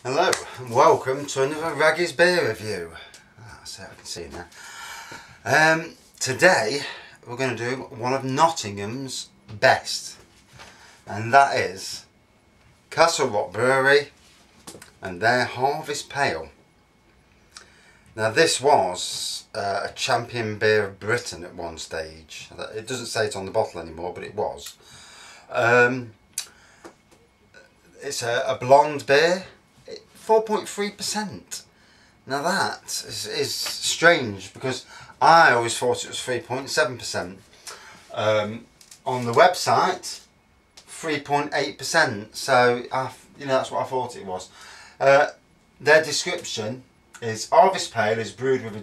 Hello and welcome to another Raggy's beer review. So I can see now. Today we're going to do one of Nottingham's best, and that is Castle Rock Brewery and their Harvest Pale. Now this was a champion beer of Britain at one stage. It doesn't say it on the bottle anymore, but it was. It's a blonde beer. 4.3%. Now that is strange because I always thought it was 3.7%. On the website, 3.8%. So that's what I thought it was. Their description is Harvest Pale is brewed with a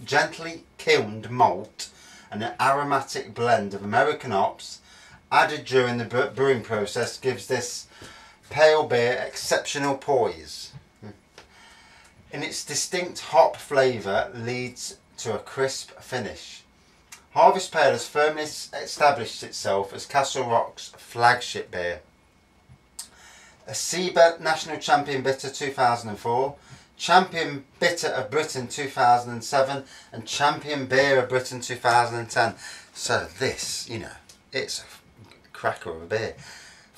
gently kilned malt and an aromatic blend of American hops added during the brewing process gives this pale beer exceptional poise. In its distinct hop flavour leads to a crisp finish. Harvest Pale has firmly established itself as Castle Rock's flagship beer. A SEBA National Champion Bitter 2004, Champion Bitter of Britain 2007 and Champion Beer of Britain 2010. So this, it's a cracker of a beer.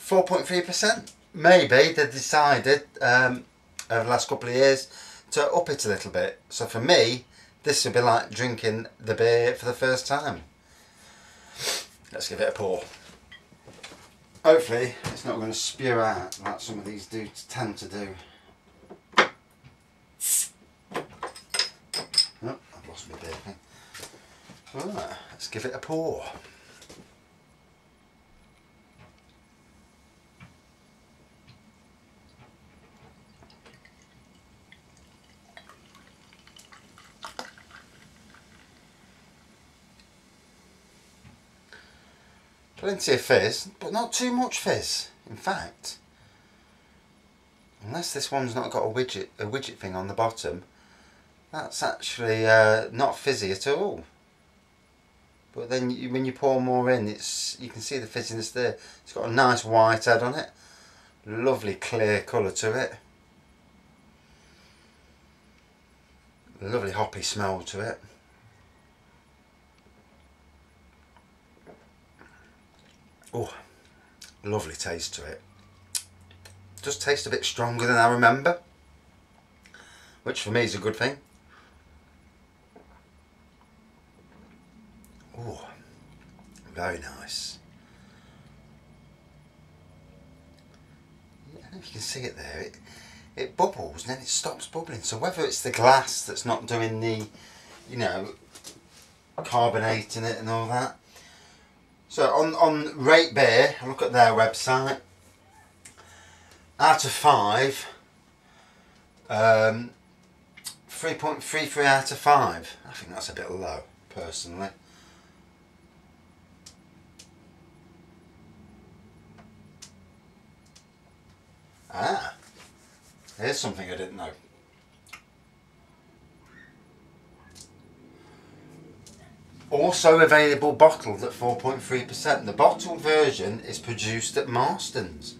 4.3%. Maybe they decided over the last couple of years to up it a little bit. So for me, this would be like drinking the beer for the first time. Let's give it a pour. Hopefully it's not going to spew out like some of these do tend to do. Oh, I've lost my beer thing. Right, let's give it a pour. Plenty of fizz, but not too much fizz. In fact, unless this one's not got a widget thing on the bottom, that's actually not fizzy at all. But then when you pour more in, you can see the fizziness there. It's got a nice white head on it, lovely clear colour to it, lovely hoppy smell to it. Oh, lovely taste to it. Does taste a bit stronger than I remember, which for me is a good thing. Oh, very nice. I don't know if you can see it there. It bubbles and then it stops bubbling. So whether it's the glass that's not doing the, carbonating it and all that. So on Rate Beer, I look at their website. Out of 5, 3.33 out of 5. I think that's a bit low, personally. Ah, here's something I didn't know. Also available bottled at 4.3%. The bottled version is produced at Marston's.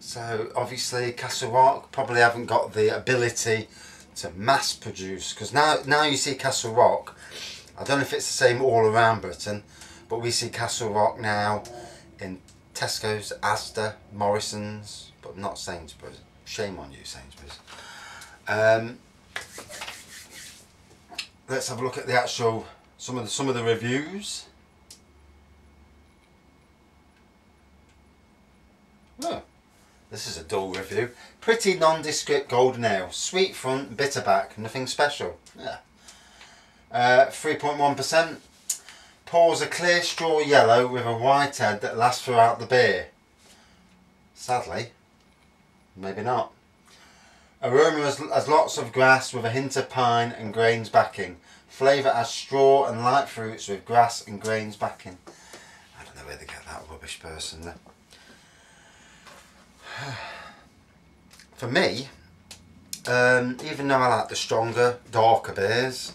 So obviously Castle Rock probably haven't got the ability to mass produce, because now you see Castle Rock, I don't know if it's the same all around Britain, but we see Castle Rock now in Tesco's, Asda, Morrison's, but not Sainsbury's. Shame on you, Sainsbury's. Let's have a look at the actual some of the reviews. Oh, this is a dull review. Pretty nondescript golden ale, sweet front, bitter back, nothing special. Yeah. 3.1%. Pours a clear straw yellow with a white head that lasts throughout the beer. Sadly, maybe not. Aroma has lots of grass with a hint of pine and grains backing. Flavour has straw and light fruits with grass and grains backing. I don't know where they get that rubbish, personally. For me, even though I like the stronger, darker beers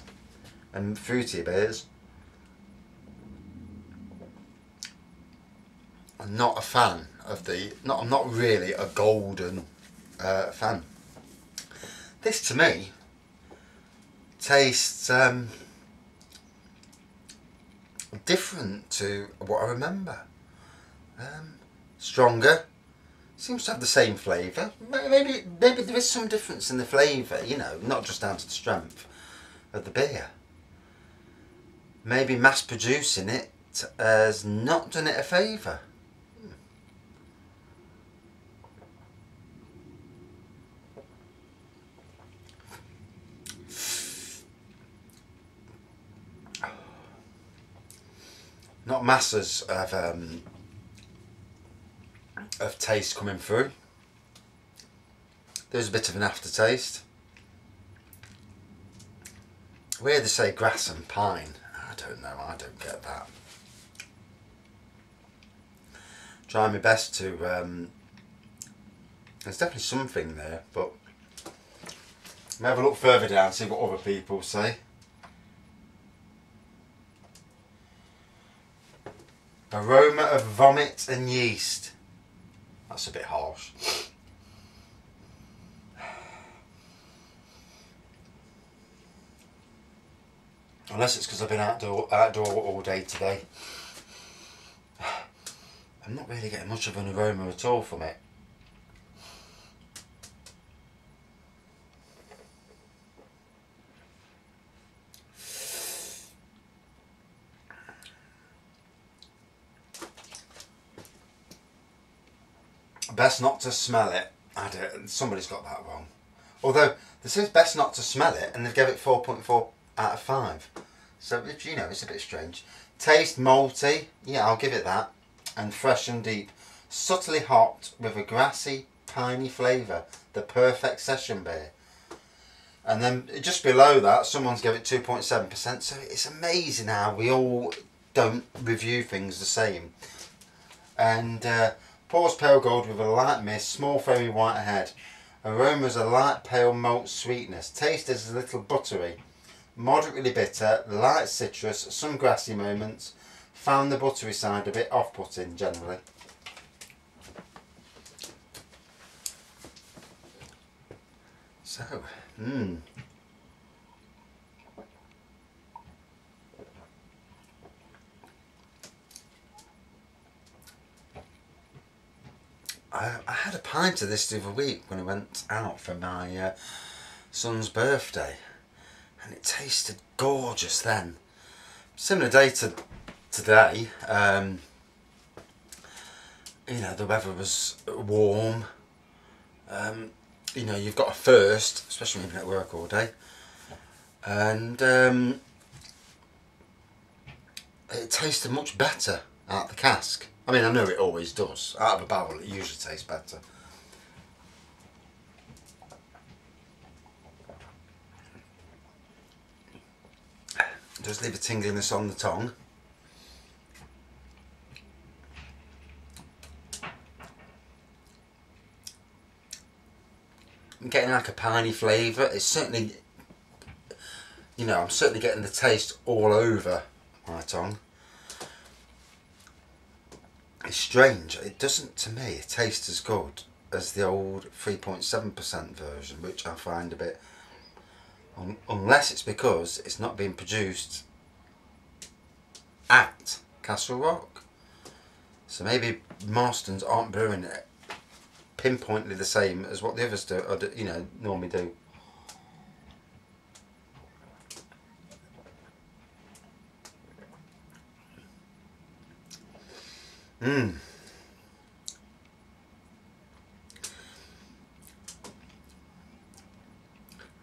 and fruity beers, I'm not a fan of I'm not really a golden fan. This to me tastes different to what I remember. Stronger. Seems to have the same flavour. Maybe there is some difference in the flavour, you know, not just down to the strength of the beer. Maybe mass producing it has not done it a favour. Not masses of taste coming through. There's a bit of an aftertaste. Where they say grass and pine, I don't know, I don't get that. Try my best to, there's definitely something there, but I'll have a look further down, see what other people say. Aroma of vomit and yeast. That's a bit harsh. Unless it's because I've been outdoor all day today. I'm not really getting much of an aroma at all from it. Best not to smell it. Somebody's got that wrong. Although this is best not to smell it, and they've given it 4.4 out of 5. So you know, it's a bit strange. Taste malty. Yeah, I'll give it that. And fresh and deep. Subtly hot with a grassy, piney flavour. The perfect session beer. And then just below that, someone's given it 2.7%. So it's amazing how we all don't review things the same. And pours pale gold with a light mist, small foamy white head. Aromas a light pale malt sweetness. Taste is a little buttery. Moderately bitter, light citrus, some grassy moments. Found the buttery side a bit off-putting generally. So, I had a pint of this the other week when I went out for my son's birthday, and it tasted gorgeous then. Similar day to today. You know, the weather was warm. You know, you've got a thirst, especially when you've been at work all day, and it tasted much better out of the cask. I mean, I know it always does. Out of a barrel, it usually tastes better. It does leave a tingliness on the tongue. I'm getting like a piney flavour. It's certainly, you know, I'm certainly getting the taste all over my tongue. It's strange, it doesn't, to me, taste as good as the old 3.7% version, which I find a bit, unless it's because it's not being produced at Castle Rock. So maybe Marston's aren't brewing it pinpointedly the same as what the others do, or, you know, normally do.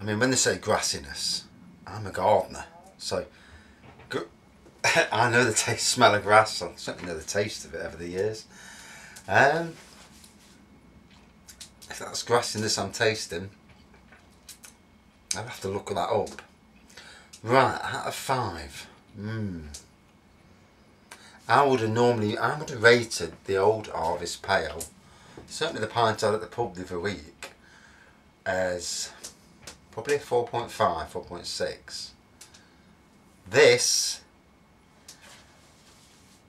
I mean, when they say grassiness, I'm a gardener, so I know the taste, smell of grass. I certainly know the taste of it over the years. If that's grassiness I'm tasting, I'll have to look that up. Right, out of 5. I would have rated the old Harvest Pale, certainly the pint I had at the pub the other week, as probably a 4.5, 4.6. This,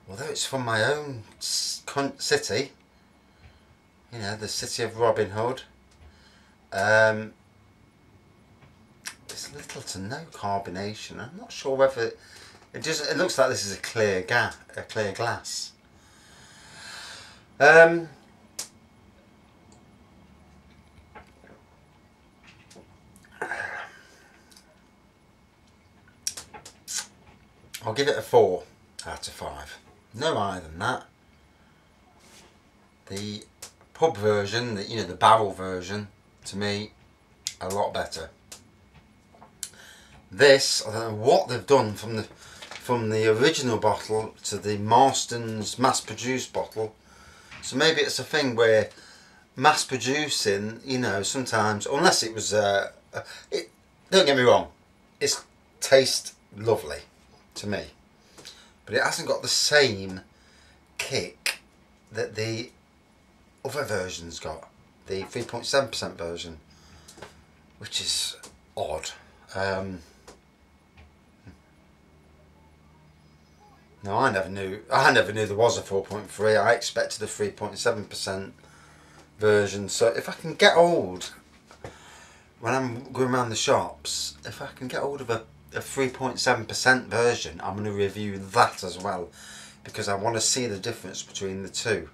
although it's from my own city, you know, the city of Robin Hood, There's little to no carbonation. I'm not sure whether it looks like this is a clear glass. I'll give it a 4 out of 5. No higher than that. The pub version, the barrel version, to me, a lot better. This, I don't know what they've done from the original bottle to the Marston's mass-produced bottle. So maybe it's a thing where mass-producing, sometimes, unless it was, don't get me wrong, it tastes lovely to me, but it hasn't got the same kick that the other version's got, the 3.7% version, which is odd. No, I never knew there was a 4.3. I expected a 3.7% version. So if I can get hold, when I'm going around the shops, if I can get hold of a 3.7% version, I'm going to review that as well, because I want to see the difference between the two.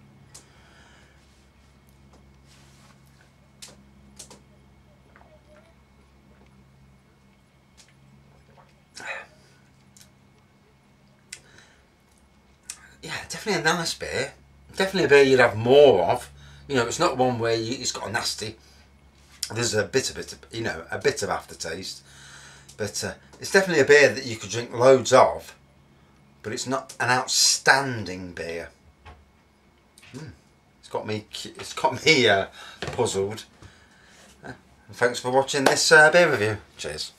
Yeah, definitely a nice beer. Definitely a beer you'd have more of. It's not one where it's got a nasty. There's a bit of aftertaste. But it's definitely a beer that you could drink loads of, but it's not an outstanding beer. It's got me puzzled. Thanks for watching this beer review. Cheers.